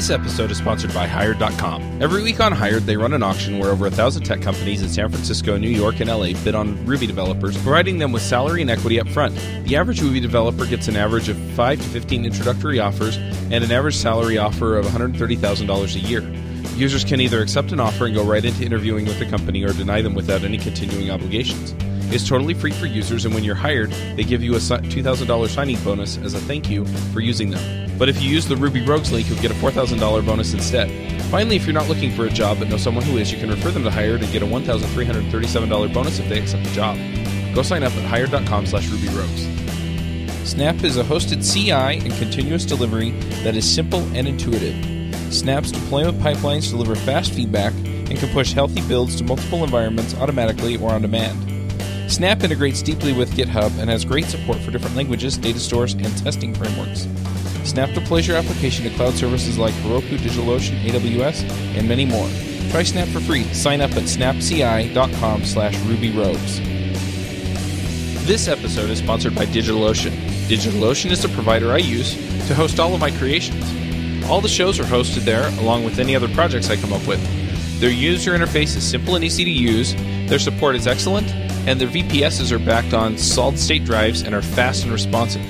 This episode is sponsored by Hired.com. Every week on Hired, they run an auction where over 1,000 tech companies in San Francisco, New York, and LA bid on Ruby developers, providing them with salary and equity up front. The average Ruby developer gets an average of 5 to 15 introductory offers and an average salary offer of $130,000 a year. Users can either accept an offer and go right into interviewing with the company or deny them without any continuing obligations. It's totally free for users, and when you're hired, they give you a $2,000 signing bonus as a thank you for using them. But if you use the Ruby Rogues link, you'll get a $4,000 bonus instead. Finally, if you're not looking for a job but know someone who is, you can refer them to Hired and get a $1,337 bonus if they accept the job. Go sign up at hired.com/RubyRogues. Snap is a hosted CI and continuous delivery that is simple and intuitive. Snap's deployment pipelines deliver fast feedback and can push healthy builds to multiple environments automatically or on demand. Snap integrates deeply with GitHub and has great support for different languages, data stores, and testing frameworks. Snap deploys your application to cloud services like Heroku, DigitalOcean, AWS, and many more. Try Snap for free. Sign up at snapci.com/RubyRogues. This episode is sponsored by DigitalOcean. DigitalOcean is the provider I use to host all of my creations. All the shows are hosted there, along with any other projects I come up with. Their user interface is simple and easy to use, their support is excellent, and their VPSs are backed on solid-state drives and are fast and responsive.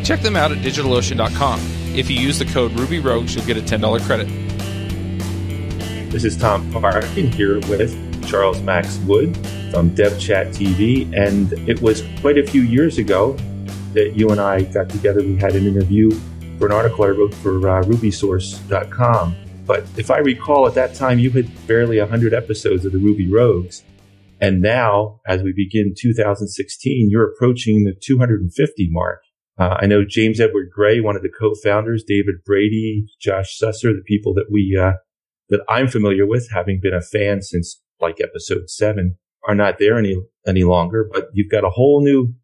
Check them out at DigitalOcean.com. If you use the code RubyRogues, you'll get a $10 credit. This is Thom Parkin here with Charles Max Wood from DevChat TV, and it was quite a few years ago that you and I got together. We had an interview for an article I wrote for RubySource.com. But if I recall, at that time, you had barely 100 episodes of the Ruby Rogues. And now, as we begin 2016, you're approaching the 250 mark. I know James Edward Gray, one of the co-founders, David Brady, Josh Susser, the people that that I'm familiar with, having been a fan since like episode 7, are not there any longer. But you've got a whole new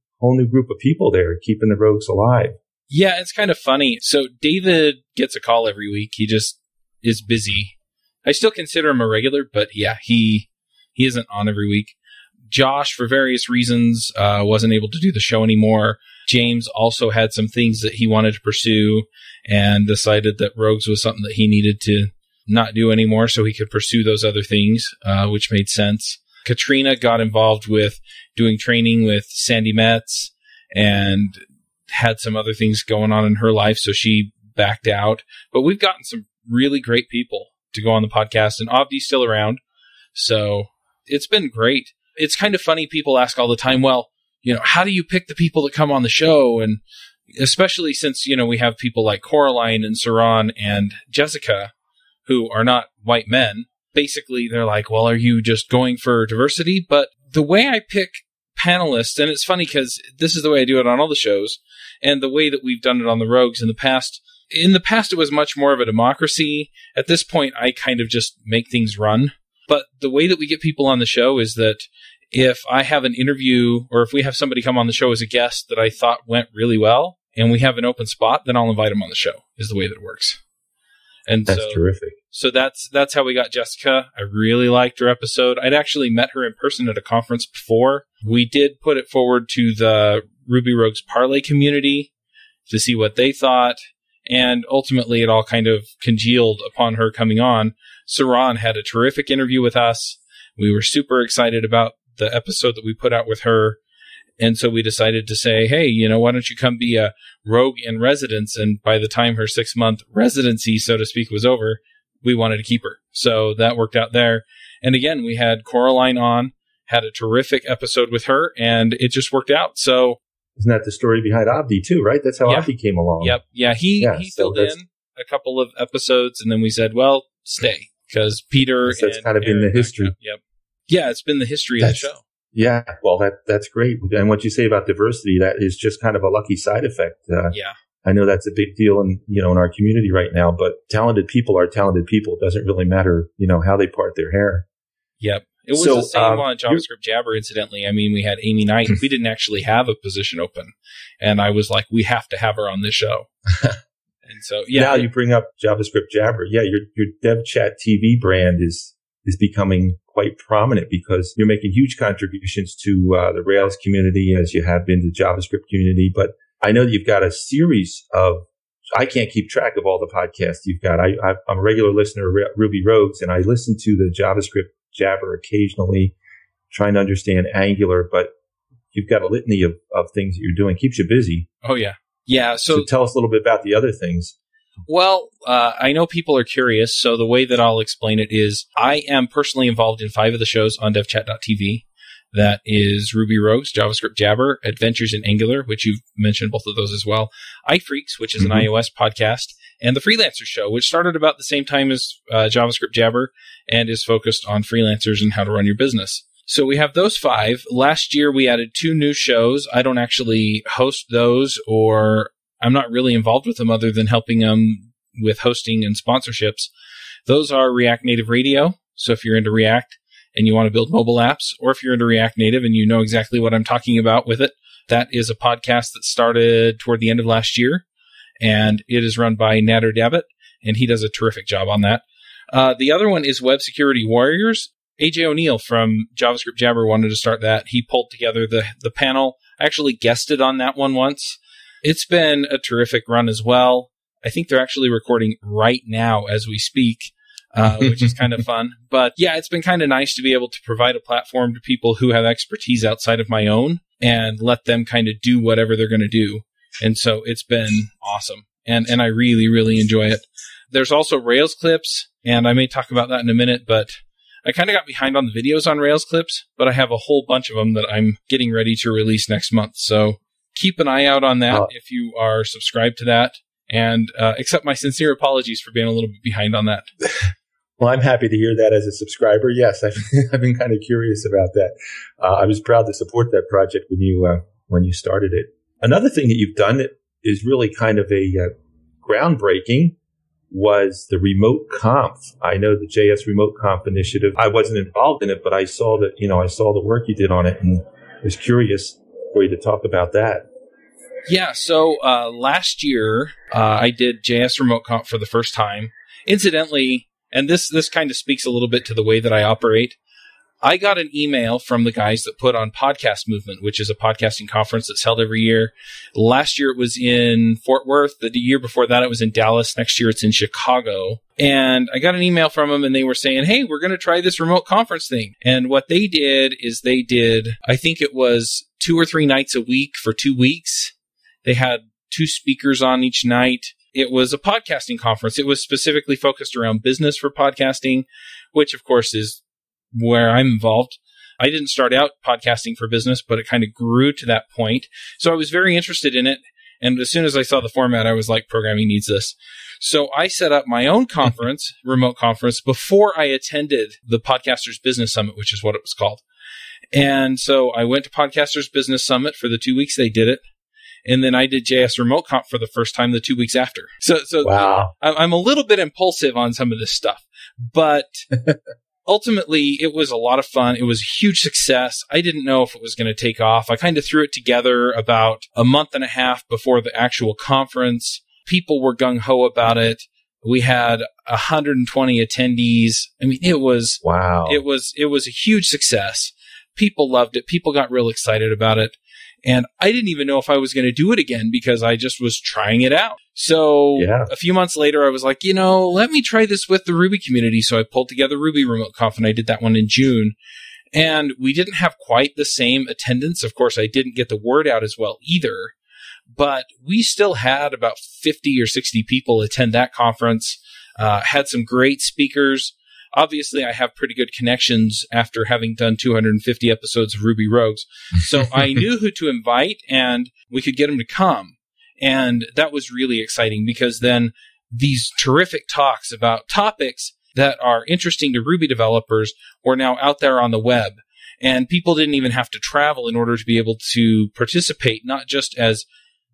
group of people there keeping the Rogues alive. Yeah, it's kind of funny. So David gets a call every week. He just is busy. I still consider him a regular, but yeah, he isn't on every week. Josh, for various reasons, wasn't able to do the show anymore. James also had some things that he wanted to pursue and decided that Rogues was something that he needed to not do anymore so he could pursue those other things, which made sense. Katrina got involved with doing training with Sandy Metz and had some other things going on in her life, so she backed out. But we've gotten some really great people to go on the podcast, and Avdi's still around, so it's been great. It's kind of funny, people ask all the time, well, how do you pick the people that come on the show? And especially since, we have people like Coraline and Saran and Jessica, who are not white men. Basically, they're like, well, are you just going for diversity? But the way I pick panelists, and it's funny because this is the way I do it on all the shows, and the way that we've done it on the Rogues in the past, it was much more of a democracy. At this point, I kind of just make things run. But the way that we get people on the show is that if I have an interview or if we have somebody come on the show as a guest that I thought went really well and we have an open spot, then I'll invite them on the show, is the way that it works. And that's terrific. So that's how we got Jessica. I really liked her episode. I'd actually met her in person at a conference before. We did put it forward to the Ruby Rogues Parlay community to see what they thought. And ultimately, it all kind of congealed upon her coming on. Saran had a terrific interview with us. We were super excited about the episode that we put out with her. And so we decided to say, hey, why don't you come be a Rogue in residence? And by the time her 6-month residency, so to speak, was over, we wanted to keep her. So that worked out there. And again, we had Coraline on, had a terrific episode with her, and it just worked out. So isn't that the story behind Avdi too, right? That's how Avdi came along. Yep. Yeah, he filled in a couple of episodes, and then we said, well, stay, because Peter that's kind of been the history. Yep. Yeah, it's been the history of the show. Yeah, well, that's great. And what you say about diversity, that is just kind of a lucky side effect. I know that's a big deal in our community right now, but talented people are talented people. It doesn't really matter, how they part their hair. Yep. It was the same on JavaScript Jabber, incidentally. I mean, we had Amy Knight. We didn't actually have a position open. And I was like, we have to have her on this show. And so, yeah. Now you bring up JavaScript Jabber. Yeah, your DevChat TV brand is becoming quite prominent because you're making huge contributions to the Rails community, as you have been to the JavaScript community. But I know that you've got a series of I can't keep track of all the podcasts you've got. I'm a regular listener of Ruby Rogues, and I listen to the JavaScript Jabber occasionally, trying to understand Angular, but you've got a litany of things that you're doing. Keeps you busy. Oh, yeah. Yeah. So tell us a little bit about the other things. Well, I know people are curious, so the way that I'll explain it is I am personally involved in 5 of the shows on devchat.tv. That is Ruby Rogues, JavaScript Jabber, Adventures in Angular, which you've mentioned both of those as well, iFreaks, which is an iOS podcast, and the Freelancer Show, which started about the same time as JavaScript Jabber and is focused on freelancers and how to run your business. So we have those 5. Last year, we added 2 new shows. I don't actually host those, or I'm not really involved with them other than helping them with hosting and sponsorships. Those are React Native Radio. So if you're into React and you want to build mobile apps, or if you're into React Native and you know exactly what I'm talking about with it, that is a podcast that started toward the end of last year, and it is run by Nader Dabbit, and he does a terrific job on that. The other one is Web Security Warriors. AJ O'Neill from JavaScript Jabber wanted to start that. He pulled together the panel. I actually guested on that one once. It's been a terrific run as well. I think they're actually recording right now as we speak, which is kind of fun. But yeah, it's been kind of nice to be able to provide a platform to people who have expertise outside of my own and let them kind of do whatever they're going to do. And so it's been awesome. And I really, really enjoy it. There's also RailsClips, and I may talk about that in a minute, but I kind of got behind on the videos on RailsClips, but I have a whole bunch of them that I'm getting ready to release next month. So keep an eye out on that if you are subscribed to that. And accept my sincere apologies for being a little bit behind on that. Well, I'm happy to hear that as a subscriber. Yes, I've been kind of curious about that. I was proud to support that project when you started it. Another thing that you've done that is really kind of a groundbreaking was the Remote Conf. I know the JS Remote Conf initiative. I wasn't involved in it, but I saw that, I saw the work you did on it, and was curious for you to talk about that. Yeah, so last year I did JS Remote Conf for the first time. Incidentally, and this kind of speaks a little bit to the way that I operate, I got an email from the guys that put on Podcast Movement, which is a podcasting conference that's held every year. Last year it was in Fort Worth. The year before that it was in Dallas. Next year it's in Chicago. And I got an email from them, and they were saying, hey, we're going to try this remote conference thing. And what they did is I think it was 2 or 3 nights a week for 2 weeks. They had 2 speakers on each night. It was a podcasting conference. It was specifically focused around business for podcasting, which of course is where I'm involved. I didn't start out podcasting for business, but it kind of grew to that point. So I was very interested in it. And as soon as I saw the format, I was like, programming needs this. So I set up my own conference, remote conference, before I attended the Podcasters Business Summit, which is what it was called. And so I went to Podcasters Business Summit for the 2 weeks they did it. And then I did JS Remote Conf for the first time the 2 weeks after. So wow. I'm a little bit impulsive on some of this stuff, but ultimately it was a lot of fun. It was a huge success. I didn't know if it was going to take off. I kind of threw it together about a month and a half before the actual conference. People were gung-ho about it. We had 120 attendees. I mean, it was wow. It was a huge success. People loved it. People got real excited about it. And I didn't even know if I was going to do it again because I just was trying it out. So a few months later, I was like, let me try this with the Ruby community. So I pulled together Ruby Remote Conf, and I did that one in June. And we didn't have quite the same attendance. Of course, I didn't get the word out as well either. But we still had about 50 or 60 people attend that conference, had some great speakers. Obviously, I have pretty good connections after having done 250 episodes of Ruby Rogues. So I knew who to invite, and we could get them to come. And that was really exciting because then these terrific talks about topics that are interesting to Ruby developers were now out there on the web. And people didn't even have to travel in order to be able to participate, not just as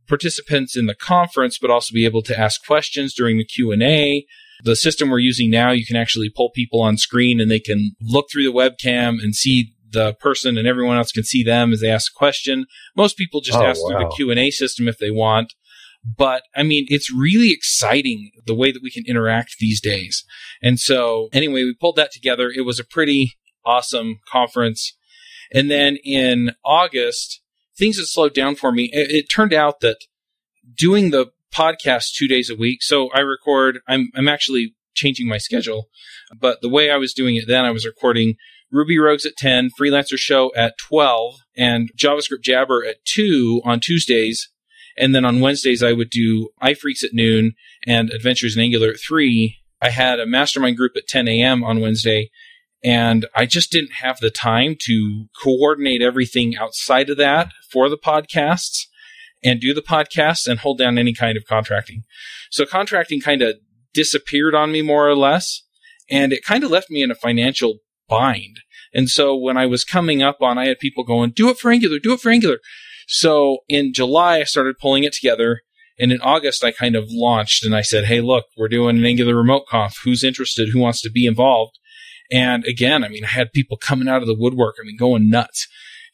participants in the conference, but also be able to ask questions during the Q&A. The system we're using now, you can actually pull people on screen and they can look through the webcam and see the person, and everyone else can see them as they ask a question. Most people just ask through the Q&A system if they want. But, I mean, it's really exciting the way that we can interact these days. And so, anyway, we pulled that together. It was a pretty awesome conference. And then in August, things had slowed down for me. It turned out that doing the podcast 2 days a week. So I record, I'm actually changing my schedule, but the way I was doing it then, I was recording Ruby Rogues at 10, Freelancer Show at 12, and JavaScript Jabber at 2 on Tuesdays. And then on Wednesdays, I would do iFreaks at noon and Adventures in Angular at 3. I had a mastermind group at 10 a.m. on Wednesday, and I just didn't have the time to coordinate everything outside of that for the podcasts and do the podcasts and hold down any kind of contracting. So contracting kind of disappeared on me more or less, and it kind of left me in a financial bind. And so when I was coming up on, I had people going, do it for Angular, do it for Angular. So in July, I started pulling it together. And in August, I kind of launched and I said, hey, look, we're doing an Angular remote conf. Who's interested? Who wants to be involved? And again, I had people coming out of the woodwork. Going nuts,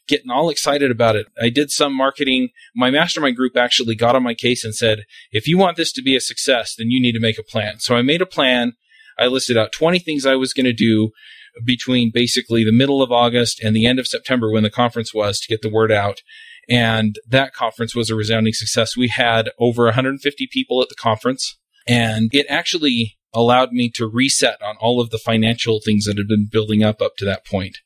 getting all excited about it. I did some marketing. My mastermind group actually got on my case and said, if you want this to be a success, then you need to make a plan. So I made a plan. I listed out 20 things I was going to do between basically the middle of August and the end of September when the conference was to get the word out. And that conference was a resounding success. We had over 150 people at the conference, and it actually allowed me to reset on all of the financial things that had been building up to that point.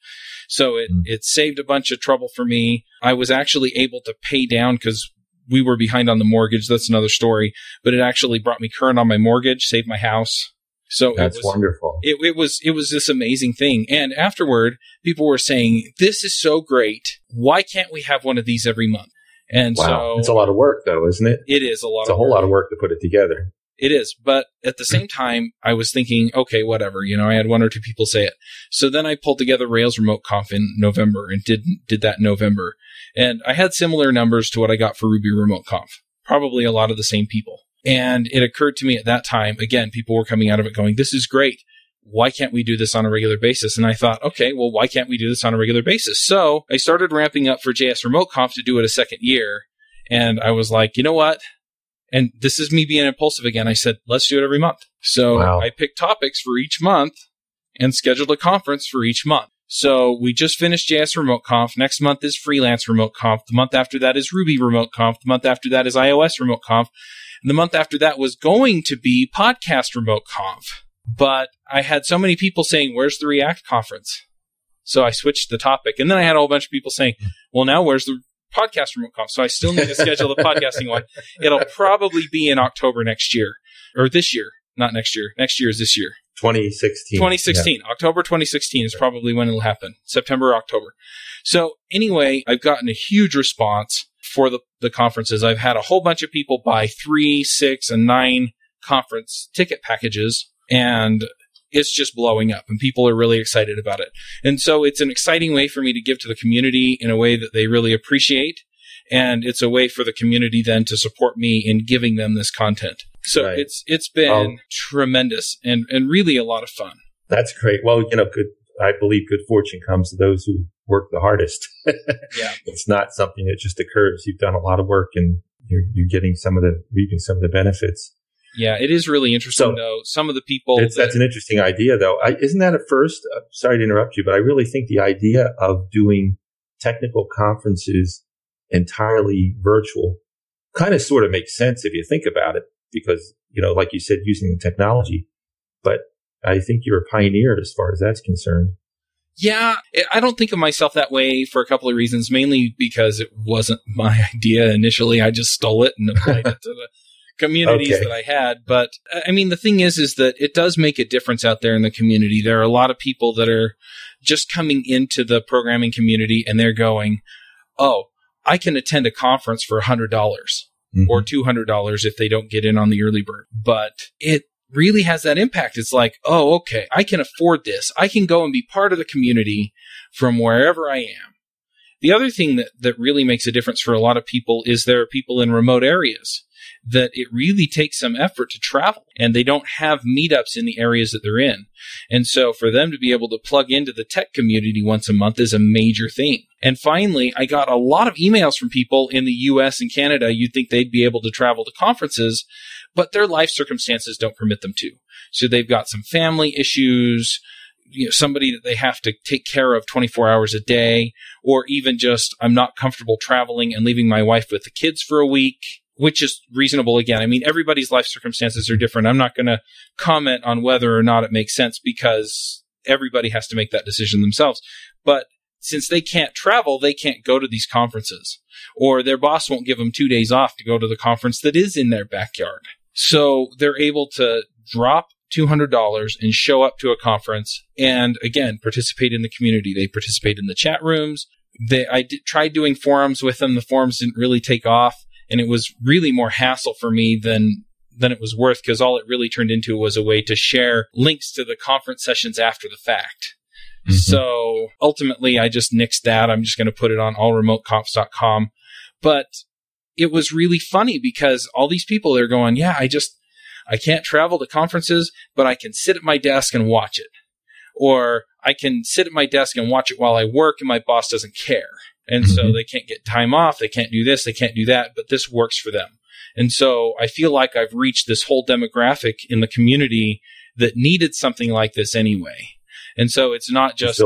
So it saved a bunch of trouble for me. I was actually able to pay down because we were behind on the mortgage. That's another story. But it actually brought me current on my mortgage, saved my house. So that's wonderful. It was this amazing thing. And afterward, people were saying, this is so great. Why can't we have one of these every month? And wow. So it's a lot of work though, isn't it? It is a lot of work. It's a whole lot of work to put it together. It is. But at the same time, I was thinking, okay, whatever. I had one or two people say it. So then I pulled together Rails Remote Conf in November and did that in November. And I had similar numbers to what I got for Ruby Remote Conf. Probably a lot of the same people. And it occurred to me at that time, again, people were coming out of it going, this is great. Why can't we do this on a regular basis? And I thought, okay, well, why can't we do this on a regular basis? So I started ramping up for JS Remote Conf to do it a second year. And I was like, you know what? And this is me being impulsive again. I said, let's do it every month. So wow. I picked topics for each month and scheduled a conference for each month. So we just finished JS Remote Conf. Next month is Freelance Remote Conf. The month after that is Ruby Remote Conf. The month after that is iOS Remote Conf. And the month after that was going to be Podcast Remote Conf. But I had so many people saying, where's the React conference? So I switched the topic. And then I had a whole bunch of people saying, well, now where's the Podcast Remote Conf? So I still need to schedule the podcasting one. It'll probably be in October next year. Or this year. Not next year. Next year is this year. 2016. 2016. Yeah. October 2016 is probably when it'll happen. September, October. So anyway, I've gotten a huge response for the conferences. I've had a whole bunch of people buy 3, 6, and 9 conference ticket packages, and it's just blowing up, and people are really excited about it. And so it's an exciting way for me to give to the community in a way that they really appreciate, and it's a way for the community then to support me in giving them this content. So right. It's been tremendous and really a lot of fun. That's great. Well, I believe good fortune comes to those who work the hardest. Yeah. It's not something that just occurs. You've done a lot of work and you're reaping some of the benefits. Yeah, it is really interesting, though. Some of the people... That's an interesting idea, though. Isn't that at first... sorry to interrupt you, but I really think the idea of doing technical conferences entirely virtual kind of sort of makes sense if you think about it, because, like you said, using the technology. But I think you're a pioneer as far as that's concerned. Yeah, I don't think of myself that way for a couple of reasons, mainly because it wasn't my idea initially. I just stole it and applied it to the communities that I had. But the thing is that it does make a difference out there in the community. There are a lot of people that are just coming into the programming community and they're going, oh, I can attend a conference for $100 or $200 if they don't get in on the early bird. But it really has that impact. It's like, oh, okay, I can afford this. I can go and be part of the community from wherever I am. The other thing that really makes a difference for a lot of people is there are people in remote areas that it really takes some effort to travel, and they don't have meetups in the areas that they're in. And so for them to be able to plug into the tech community once a month is a major thing. And finally, I got a lot of emails from people in the US and Canada. You'd think they'd be able to travel to conferences, but their life circumstances don't permit them to. So they've got some family issues, somebody that they have to take care of 24 hours a day, or even just, I'm not comfortable traveling and leaving my wife with the kids for a week, which is reasonable again. I mean, everybody's life circumstances are different. I'm not going to comment on whether or not it makes sense because everybody has to make that decision themselves. But since they can't travel, they can't go to these conferences, or their boss won't give them 2 days off to go to the conference that is in their backyard. So they're able to drop $200 and show up to a conference and, again, participate in the community. They participate in the chat rooms. I tried doing forums with them. The forums didn't really take off, and it was really more hassle for me than it was worth, because all it really turned into was a way to share links to the conference sessions after the fact. Mm-hmm. So ultimately, I just nixed that. I'm just going to put it on allremoteconfs.com. But it was really funny because all these people, they're going, yeah, I can't travel to conferences, but I can sit at my desk and watch it. Or I can sit at my desk and watch it while I work and my boss doesn't care. And so they can't get time off. They can't do this. They can't do that. But this works for them. And so I feel like I've reached this whole demographic in the community that needed something like this anyway. And so it's not just,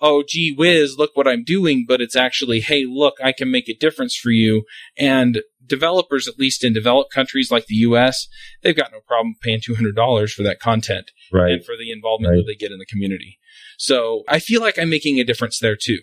oh, gee whiz, look what I'm doing, but it's actually, hey, look, I can make a difference for you. And developers, at least in developed countries like the U.S., they've got no problem paying $200 for that content and for the involvement that they get in the community. So I feel like I'm making a difference there too.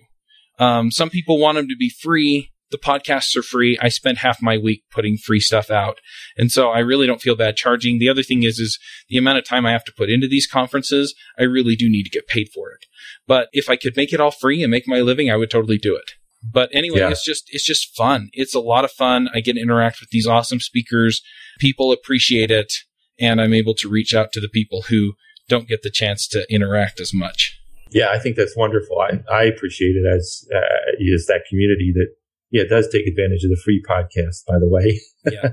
Some people want them to be free. The podcasts are free. I spend half my week putting free stuff out. And so I really don't feel bad charging. The other thing is the amount of time I have to put into these conferences, I really do need to get paid for it. But if I could make it all free and make my living, I would totally do it. But anyway, it's just fun. It's a lot of fun. I get to interact with these awesome speakers. People appreciate it. And I'm able to reach out to the people who don't get the chance to interact as much. Yeah, I think that's wonderful. I appreciate it as that community that, it does take advantage of the free podcast, by the way. Yeah.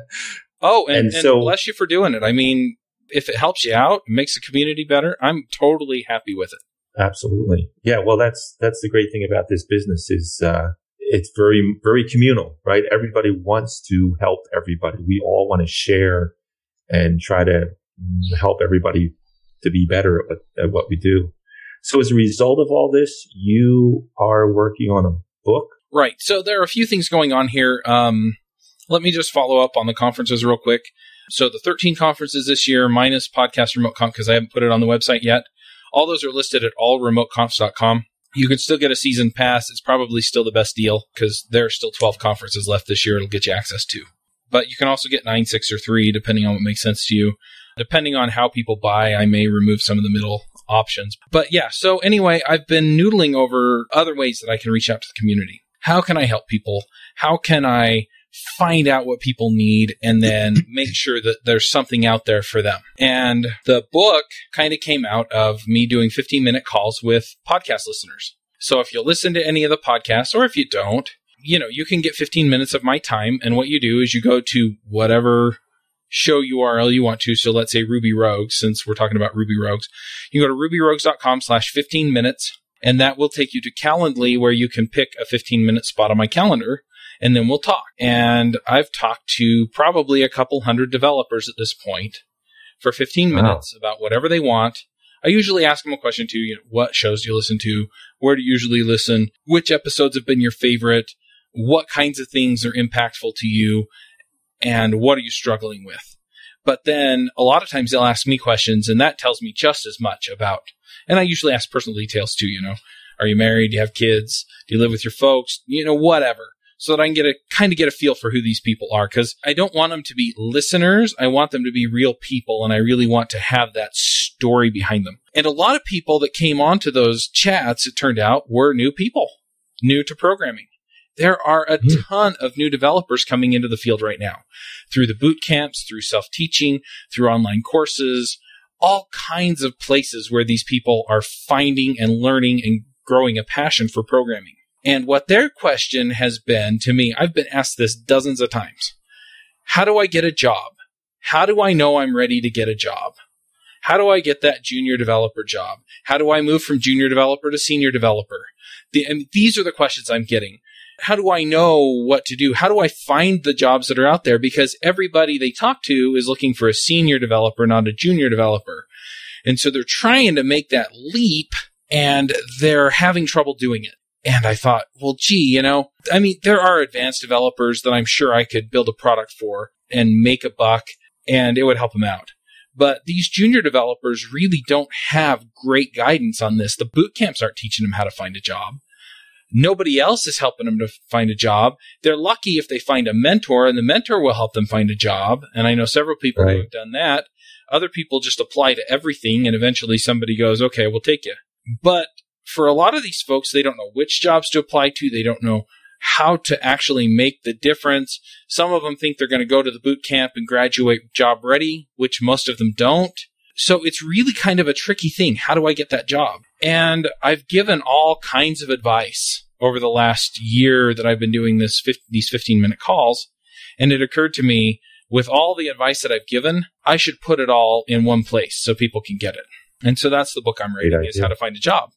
Oh, and so, bless you for doing it. I mean, if it helps you out, makes the community better, I'm totally happy with it. Absolutely. Yeah, well, that's the great thing about this business is it's very, very communal, right? Everybody wants to help everybody. We all want to share and try to help everybody to be better at what we do. So as a result of all this, you are working on a book? Right. So there are a few things going on here. Let me just follow up on the conferences real quick. So the 13 conferences this year, minus Podcast Remote Conf, because I haven't put it on the website yet. All those are listed at allremoteconfs.com. You can still get a season pass. It's probably still the best deal because there are still 12 conferences left this year it'll get you access to. But you can also get 9, 6, or 3, depending on what makes sense to you. Depending on how people buy, I may remove some of the middle options. But yeah, so anyway, I've been noodling over other ways that I can reach out to the community. How can I help people? How can I find out what people need and then make sure that there's something out there for them? And the book kind of came out of me doing 15-minute calls with podcast listeners. So if you listen to any of the podcasts, or if you don't, you can get 15 minutes of my time. And what you do is you go to whatever show URL you want to. So let's say Ruby Rogues, since we're talking about Ruby Rogues. You go to rubyrogues.com/15 minutes. And that will take you to Calendly, where you can pick a 15-minute spot on my calendar, and then we'll talk. And I've talked to probably a couple hundred developers at this point for 15 minutes about whatever they want. I usually ask them a question too, what shows do you listen to? Where do you usually listen? Which episodes have been your favorite? What kinds of things are impactful to you? And what are you struggling with? But then a lot of times they'll ask me questions, and that tells me just as much about. And I usually ask personal details too, Are you married? Do you have kids? Do you live with your folks? Whatever. So that I can get a feel for who these people are. Because I don't want them to be listeners. I want them to be real people. And I really want to have that story behind them. And a lot of people that came onto those chats, it turned out, were new people, new to programming. There are a ton of new developers coming into the field right now through the boot camps, through self-teaching, through online courses, all kinds of places where these people are finding and learning and growing a passion for programming. And what their question has been to me, I've been asked this dozens of times. How do I get a job? How do I know I'm ready to get a job? How do I get that junior developer job? How do I move from junior developer to senior developer? These are the questions I'm getting. How do I know what to do? How do I find the jobs that are out there? Because everybody they talk to is looking for a senior developer, not a junior developer. And so they're trying to make that leap, and they're having trouble doing it. And I thought, well, gee, there are advanced developers that I'm sure I could build a product for and make a buck, and it would help them out. But these junior developers really don't have great guidance on this. The boot camps aren't teaching them how to find a job. Nobody else is helping them to find a job. They're lucky if they find a mentor, and the mentor will help them find a job. And I know several people who have done that. Other people just apply to everything, and eventually somebody goes, okay, we'll take you. But for a lot of these folks, they don't know which jobs to apply to. They don't know how to actually make the difference. Some of them think they're going to go to the boot camp and graduate job ready, which most of them don't. So it's really kind of a tricky thing. How do I get that job? And I've given all kinds of advice over the last year that I've been doing these 15-minute calls. And it occurred to me, with all the advice that I've given, I should put it all in one place so people can get it. And so that's the book I'm writing, is How to Find a Job.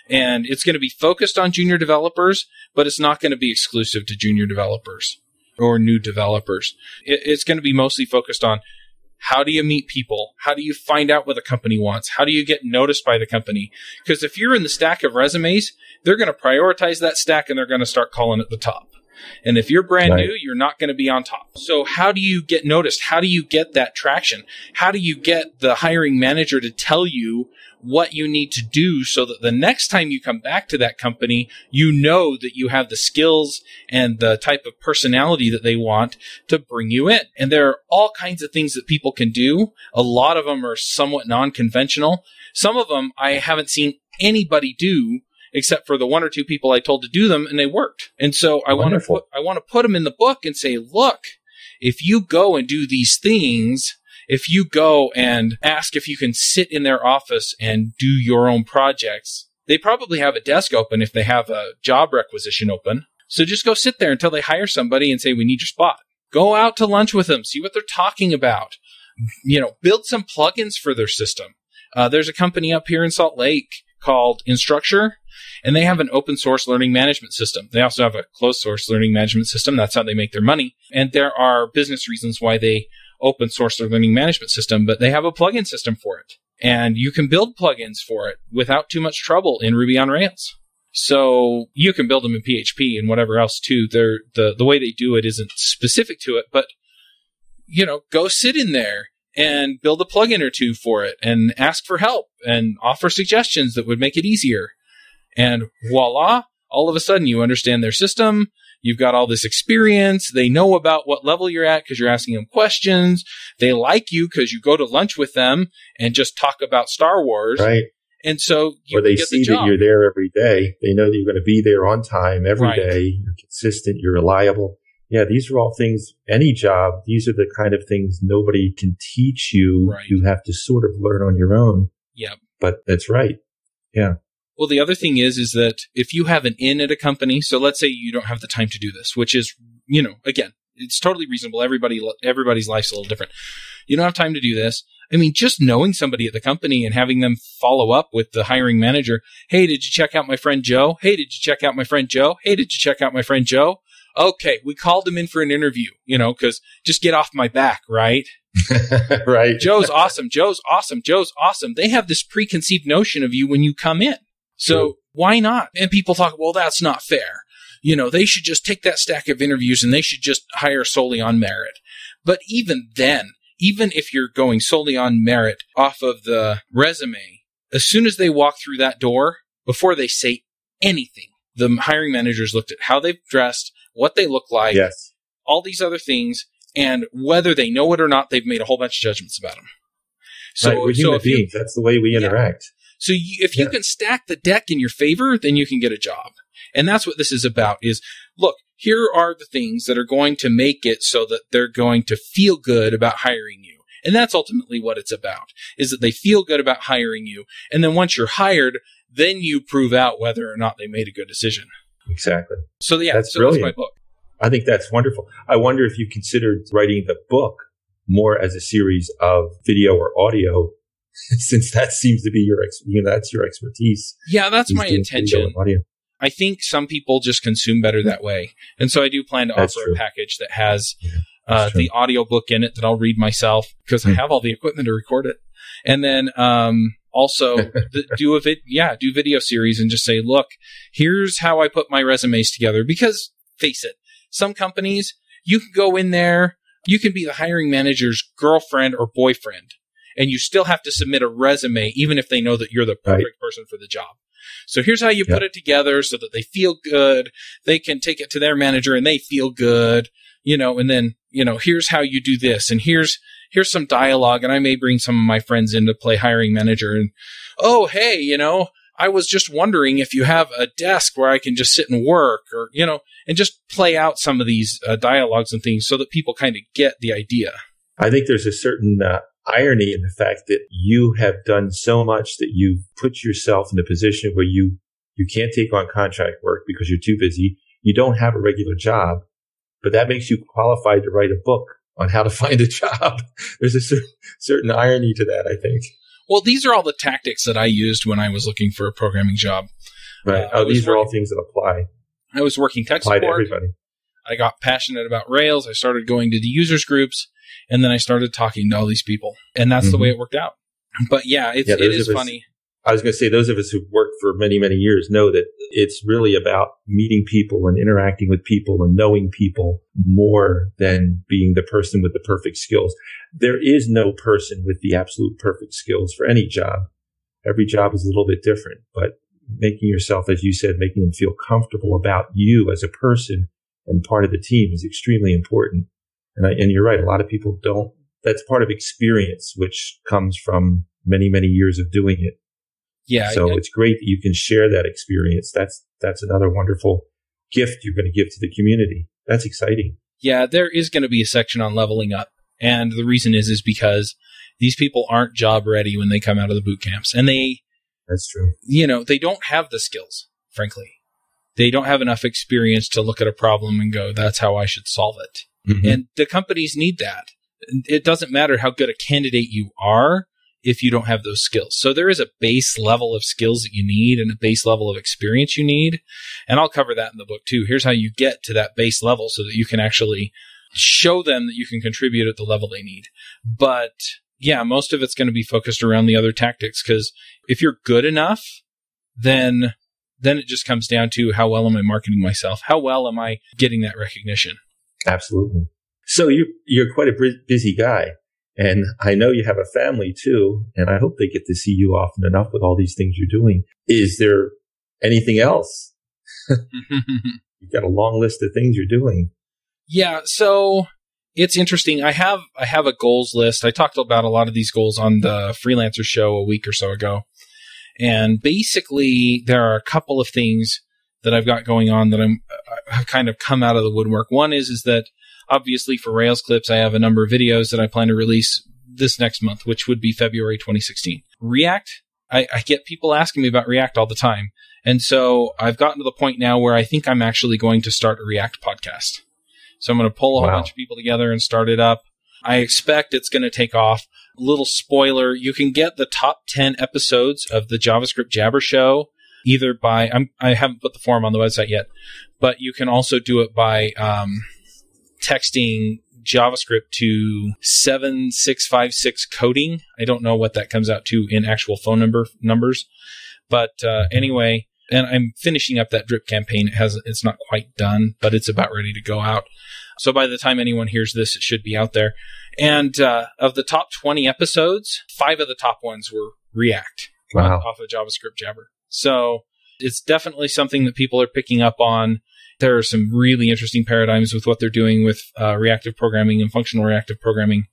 And it's going to be focused on junior developers, but it's not going to be exclusive to junior developers or new developers. It's going to be mostly focused on how do you meet people? How do you find out what a company wants? How do you get noticed by the company? Because if you're in the stack of resumes, they're going to prioritize that stack and they're going to start calling it the top. And if you're brand new, you're not going to be on top. So how do you get noticed? How do you get that traction? How do you get the hiring manager to tell you what you need to do so that the next time you come back to that company, you know that you have the skills and the type of personality that they want to bring you in? And there are all kinds of things that people can do. A lot of them are somewhat non-conventional. Some of them I haven't seen anybody do except for the one or two people I told to do them, and they worked. And so I want to put them in the book and say, look, if you go and do these things, if you go and ask if you can sit in their office and do your own projects, they probably have a desk open if they have a job requisition open. So just go sit there until they hire somebody and say, we need your spot. Go out to lunch with them, see what they're talking about. Build some plugins for their system. There's a company up here in Salt Lake called Instructure, and they have an open source learning management system. They also have a closed source learning management system. That's how they make their money. And there are business reasons why they open source their learning management system, but they have a plugin system for it. And you can build plugins for it without too much trouble in Ruby on Rails. So you can build them in PHP and whatever else too. The way they do it isn't specific to it, but go sit in there and build a plugin or two for it and ask for help and offer suggestions that would make it easier. And voila, all of a sudden you understand their system. You've got all this experience. They know about what level you're at because you're asking them questions. They like you because you go to lunch with them and just talk about Star Wars. Right. And so you or they get see the job. That you're there every day. They know that you're going to be there on time every day. You're consistent. You're reliable. Yeah, these are all things, any job, these are the kind of things nobody can teach you. Right. You have to sort of learn on your own. Yeah. But that's right. Yeah. Well, the other thing is that if you have an in at a company, so let's say you don't have the time to do this, which is, again, it's totally reasonable. Everybody's life's a little different. You don't have time to do this. I mean, just knowing somebody at the company and having them follow up with the hiring manager. Hey, did you check out my friend Joe? Hey, did you check out my friend Joe? Hey, did you check out my friend Joe? Okay, we called him in for an interview, because just get off my back, right? Right. Joe's awesome. Joe's awesome. Joe's awesome. They have this preconceived notion of you when you come in. So why not? And people talk, well, that's not fair. They should just take that stack of interviews and they should just hire solely on merit. But even then, even if you're going solely on merit off of the resume, as soon as they walk through that door, before they say anything, the hiring managers looked at how they've dressed, what they look like, all these other things, and whether they know it or not, they've made a whole bunch of judgments about them. So, we're human beings. That's the way we interact. So if you can stack the deck in your favor, then you can get a job. And that's what this is about is, look, here are the things that are going to make it so that they're going to feel good about hiring you. And that's ultimately what it's about, is that they feel good about hiring you. And then once you're hired, then you prove out whether or not they made a good decision. Exactly. So that's my book. I think that's wonderful. I wonder if you considered writing the book more as a series of video or audio, since that seems to be that's your expertise. Yeah, that's my intention. I think some people just consume better that way. And so I do plan to offer a package that has the audio book in it that I'll read myself because I have all the equipment to record it. And then Also, do video series and just say, look, here's how I put my resumes together. Because, face it, some companies, you can go in there, you can be the hiring manager's girlfriend or boyfriend, and you still have to submit a resume, even if they know that you're the perfect person for the job. So here's how you put it together so that they feel good. They can take it to their manager and they feel good, and then, here's how you do this. And here's some dialogue. And I may bring some of my friends in to play hiring manager. And, oh, hey, I was just wondering if you have a desk where I can just sit and work or, and just play out some of these dialogues and things so that people kind of get the idea. I think there's a certain irony in the fact that you have done so much that you've put yourself in a position where you can't take on contract work because you're too busy. You don't have a regular job, but that makes you qualified to write a book on how to find a job. There's a certain irony to that, I think. Well, these are all the tactics that I used when I was looking for a programming job. Right. These are all things that apply. I was working tech support. Apply to everybody. I got passionate about Rails. I started going to the users groups, and then I started talking to all these people. And that's the way it worked out. But yeah, it is funny. I was going to say, those of us who've worked for many, many years know that it's really about meeting people and interacting with people and knowing people more than being the person with the perfect skills. There is no person with the absolute perfect skills for any job. Every job is a little bit different, but making yourself, as you said, making them feel comfortable about you as a person and part of the team is extremely important. And you're right. A lot of people don't. That's part of experience, which comes from many, many years of doing it. Yeah. So it's great that you can share that experience. That's another wonderful gift you're going to give to the community. That's exciting. Yeah, there is going to be a section on leveling up. And the reason is because these people aren't job ready when they come out of the boot camps. And that's true. They don't have the skills, frankly. They don't have enough experience to look at a problem and go, that's how I should solve it. Mm-hmm. And the companies need that. It doesn't matter how good a candidate you are if you don't have those skills. So there is a base level of skills that you need and a base level of experience you need. And I'll cover that in the book too. Here's how you get to that base level so that you can actually show them that you can contribute at the level they need. But yeah, most of it's going to be focused around the other tactics, because if you're good enough, then it just comes down to how well am I marketing myself? How well am I getting that recognition? Absolutely. So you're quite a busy guy. And I know you have a family too, and I hope they get to see you often enough with all these things you're doing. Is there anything else? You've got a long list of things you're doing. Yeah, so it's interesting. I have a goals list. I talked about a lot of these goals on the Freelancer show a week or so ago. And basically, there are a couple of things that I've got going on that I've kind of come out of the woodwork. One is that obviously, for RailsClips, I have a number of videos that I plan to release this next month, which would be February 2016. React, I get people asking me about React all the time. And so I've gotten to the point now where I think I'm actually going to start a React podcast. So I'm going to pull a whole bunch of people together and start it up. I expect it's going to take off. A little spoiler, you can get the top 10 episodes of the JavaScript Jabber Show either by, I haven't put the form on the website yet, but you can also do it by texting JavaScript to 7656 coding. I don't know what that comes out to in actual phone numbers. But anyway, and I'm finishing up that drip campaign. It's not quite done, but it's about ready to go out. So by the time anyone hears this, it should be out there. And of the top 20 episodes, 5 of the top ones were React off of JavaScript Jabber. So it's definitely something that people are picking up on. There are some really interesting paradigms with what they're doing with reactive programming and functional reactive programming.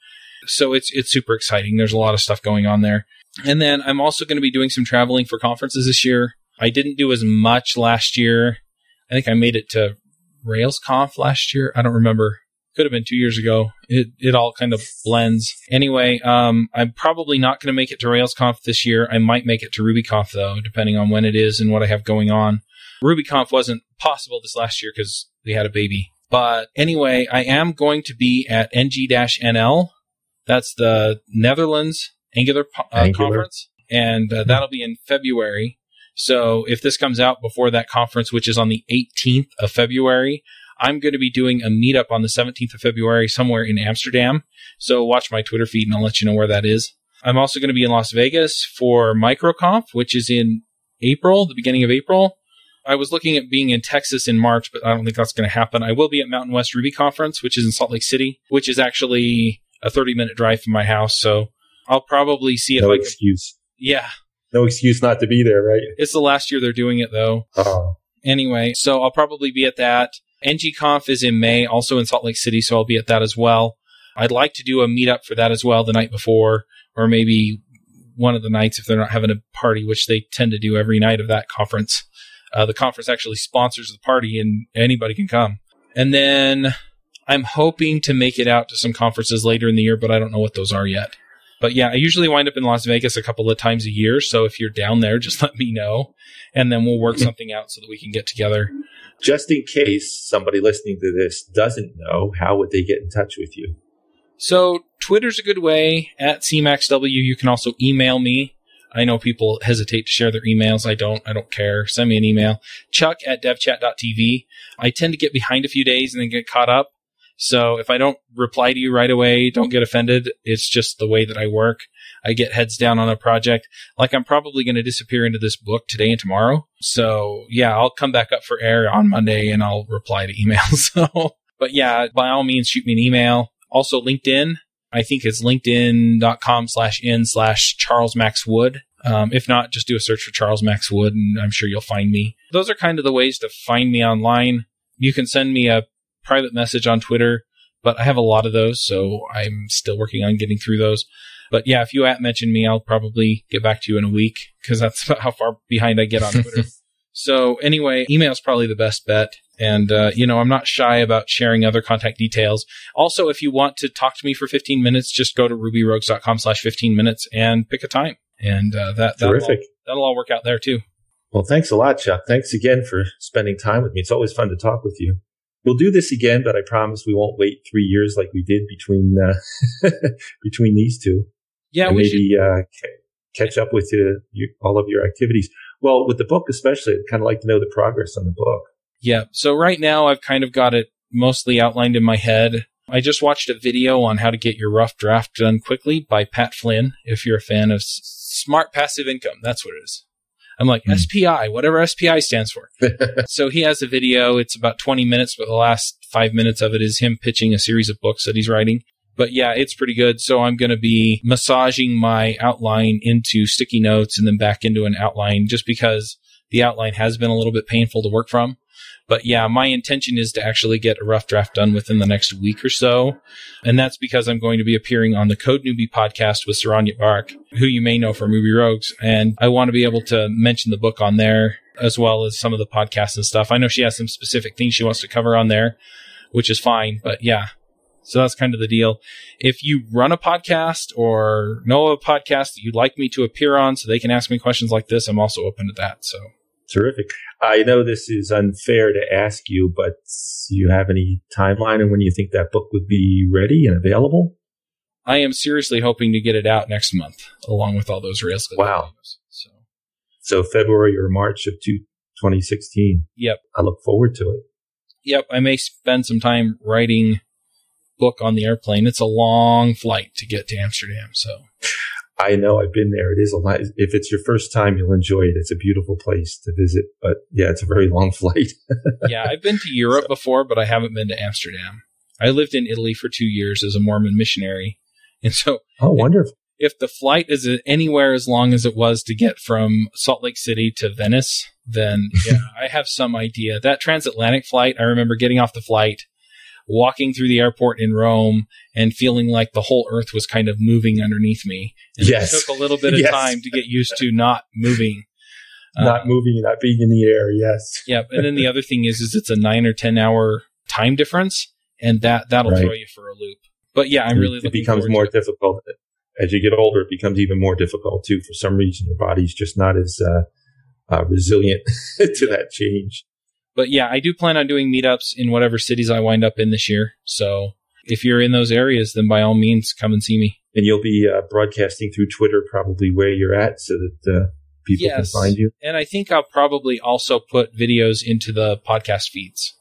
So it's super exciting. There's a lot of stuff going on there. And then I'm also going to be doing some traveling for conferences this year. I didn't do as much last year. I think I made it to RailsConf last year. I don't remember. Could have been 2 years ago. It all kind of blends. Anyway, I'm probably not going to make it to RailsConf this year. I might make it to RubyConf, though, depending on when it is and what I have going on. RubyConf wasn't possible this last year because we had a baby. But anyway, I am going to be at NG-NL. That's the Netherlands Angular conference. And that'll be in February. So if this comes out before that conference, which is on the 18th of February, I'm going to be doing a meetup on the 17th of February somewhere in Amsterdam. So watch my Twitter feed and I'll let you know where that is. I'm also going to be in Las Vegas for MicroConf, which is in April, the beginning of April. I was looking at being in Texas in March, but I don't think that's going to happen. I will be at Mountain West Ruby Conference, which is in Salt Lake City, which is actually a 30-minute drive from my house. So I'll probably see if no excuse. Yeah. No excuse not to be there, right? It's the last year they're doing it, though. Oh. Anyway, so I'll probably be at that. NGConf is in May, also in Salt Lake City, so I'll be at that as well. I'd like to do a meetup for that as well the night before, or maybe one of the nights if they're not having a party, which they tend to do every night of that conference. The conference actually sponsors the party, and anybody can come. And then I'm hoping to make it out to some conferences later in the year, but I don't know what those are yet. But yeah, I usually wind up in Las Vegas a couple of times a year, so if you're down there, just let me know, and then we'll work something out so that we can get together. Just in case somebody listening to this doesn't know, how would they get in touch with you? So Twitter's a good way, at CMAXW. You can also email me. I know people hesitate to share their emails. I don't care. Send me an email. Chuck@devchat.tv. I tend to get behind a few days and then get caught up. So if I don't reply to you right away, don't get offended. It's just the way that I work. I get heads down on a project. Like, I'm probably going to disappear into this book today and tomorrow. So yeah, I'll come back up for air on Monday and I'll reply to emails. So, but yeah, by all means, shoot me an email. Also LinkedIn. I think it's linkedin.com/in/CharlesMaxWood. If not, just do a search for Charles Max Wood and I'm sure you'll find me. Those are kind of the ways to find me online. You can send me a private message on Twitter, but I have a lot of those, so I'm still working on getting through those. But yeah, if you mention me, I'll probably get back to you in a week because that's about how far behind I get on Twitter. So anyway, email is probably the best bet. And, I'm not shy about sharing other contact details. Also, if you want to talk to me for 15 minutes, just go to rubyrogues.com/15 minutes and pick a time. And that'll all work out there too. Well, thanks a lot, Chuck. Thanks again for spending time with me. It's always fun to talk with you. We'll do this again, but I promise we won't wait 3 years like we did between between these two. Yeah, and maybe catch up with all of your activities. Well, with the book especially, I'd kind of like to know the progress on the book. Yeah. So right now I've kind of got it mostly outlined in my head. I just watched a video on how to get your rough draft done quickly by Pat Flynn. If you're a fan of smart passive income, that's what it is. I'm like, SPI, whatever SPI stands for. So he has a video. It's about 20 minutes, but the last 5 minutes of it is him pitching a series of books that he's writing. But yeah, it's pretty good. So I'm going to be massaging my outline into sticky notes and then back into an outline just because the outline has been a little bit painful to work from. But yeah, my intention is to actually get a rough draft done within the next week or so. And that's because I'm going to be appearing on the Code Newbie podcast with Saranya Bark, who you may know from Ruby Rogues. And I want to be able to mention the book on there as well as some of the podcasts and stuff. I know she has some specific things she wants to cover on there, which is fine. But yeah, so that's kind of the deal. If you run a podcast or know a podcast that you'd like me to appear on so they can ask me questions like this, I'm also open to that. So terrific. I know this is unfair to ask you, but do you have any timeline on when you think that book would be ready and available? I am seriously hoping to get it out next month, along with all those RailsClips. Wow. Videos. So February or March of 2016. Yep. I look forward to it. Yep. I may spend some time writing book on the airplane. It's a long flight to get to Amsterdam, so... I know, I've been there. It is a lot. If it's your first time, you'll enjoy it. It's a beautiful place to visit, but yeah, it's a very long flight. Yeah, I've been to Europe before, but I haven't been to Amsterdam. I lived in Italy for 2 years as a Mormon missionary. And so, wonderful. If the flight is anywhere as long as it was to get from Salt Lake City to Venice, then yeah, I have some idea. That transatlantic flight, I remember getting off the flight, walking through the airport in Rome and feeling like the whole earth was kind of moving underneath me. And yes. It took a little bit of time to get used to not moving. Not moving, not being in the air, yes. Yeah, and then the other thing is it's a 9 or 10 hour time difference, and that'll throw you for a loop. But yeah, I'm really looking forward to it. It becomes more difficult. As you get older, it becomes even more difficult too. For some reason, your body's just not as resilient to that change. But yeah, I do plan on doing meetups in whatever cities I wind up in this year. So if you're in those areas, then by all means, come and see me. And you'll be broadcasting through Twitter probably where you're at so that people can find you. And I think I'll probably also put videos into the podcast feeds.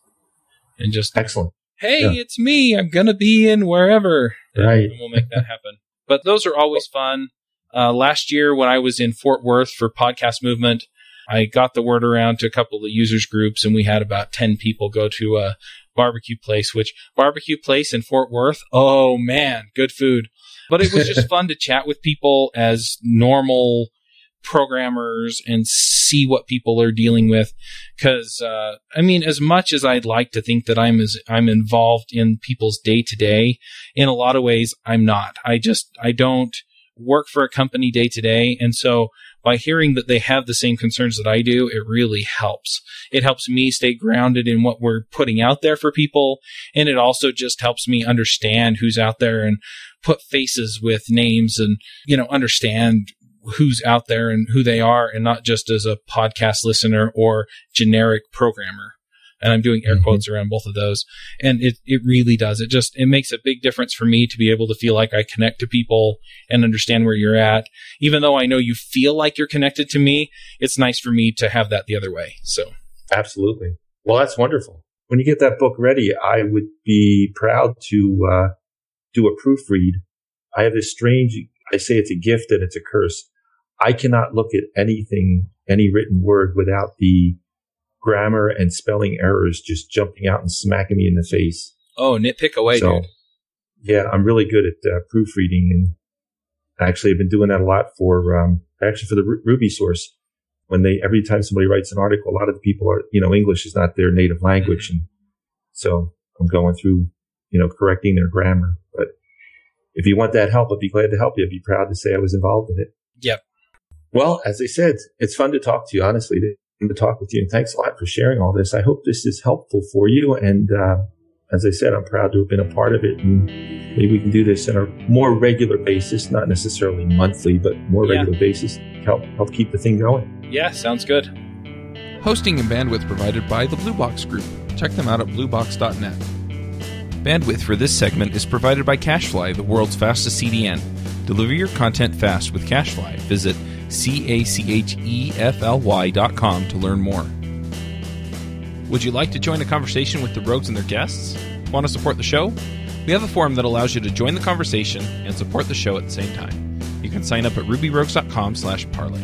And just, excellent. Hey, it's me. I'm going to be in wherever. Right. And we'll make that happen. But those are always fun. Last year when I was in Fort Worth for Podcast Movement, I got the word around to a couple of users groups, and we had about 10 people go to a barbecue place in Fort Worth. Oh man, good food. But it was just fun to chat with people as normal programmers and see what people are dealing with. Because, as much as I'd like to think that I'm involved in people's day to day, in a lot of ways, I'm not. I don't work for a company day to day. And so by hearing that they have the same concerns that I do, it really helps. It helps me stay grounded in what we're putting out there for people. And it also just helps me understand who's out there and put faces with names and, understand who's out there and who they are, and not just as a podcast listener or generic programmer. And I'm doing air quotes around both of those. And it really does. It makes a big difference for me to be able to feel like I connect to people and understand where you're at. Even though I know you feel like you're connected to me, it's nice for me to have that the other way. So absolutely. Well, that's wonderful. When you get that book ready, I would be proud to do a proofread. I have this I say it's a gift and it's a curse. I cannot look at anything, any written word, without the grammar and spelling errors just jumping out and smacking me in the face. Oh, nitpick away, dude. Yeah, I'm really good at proofreading, and actually I've been doing that a lot for the Ruby source. Every time somebody writes an article, a lot of the people are, English is not their native language. And so I'm going through, correcting their grammar. But if you want that help, I'd be glad to help you. I'd be proud to say I was involved in it. Yep. Well, as I said, it's fun to talk to you, honestly, to talk with you. And thanks a lot for sharing all this. I hope this is helpful for you. And as I said, I'm proud to have been a part of it. And maybe we can do this on a more regular basis, not necessarily monthly, but more regular basis. Help keep the thing going. Yeah, sounds good. Hosting and bandwidth provided by the Blue Box Group. Check them out at bluebox.net. Bandwidth for this segment is provided by CacheFly, the world's fastest CDN. Deliver your content fast with CacheFly. Visit CacheFly.com to learn more. Would you like to join a conversation with the Rogues and their guests? Want to support the show? We have a forum that allows you to join the conversation and support the show at the same time. You can sign up at rubyrogues.com/parlay.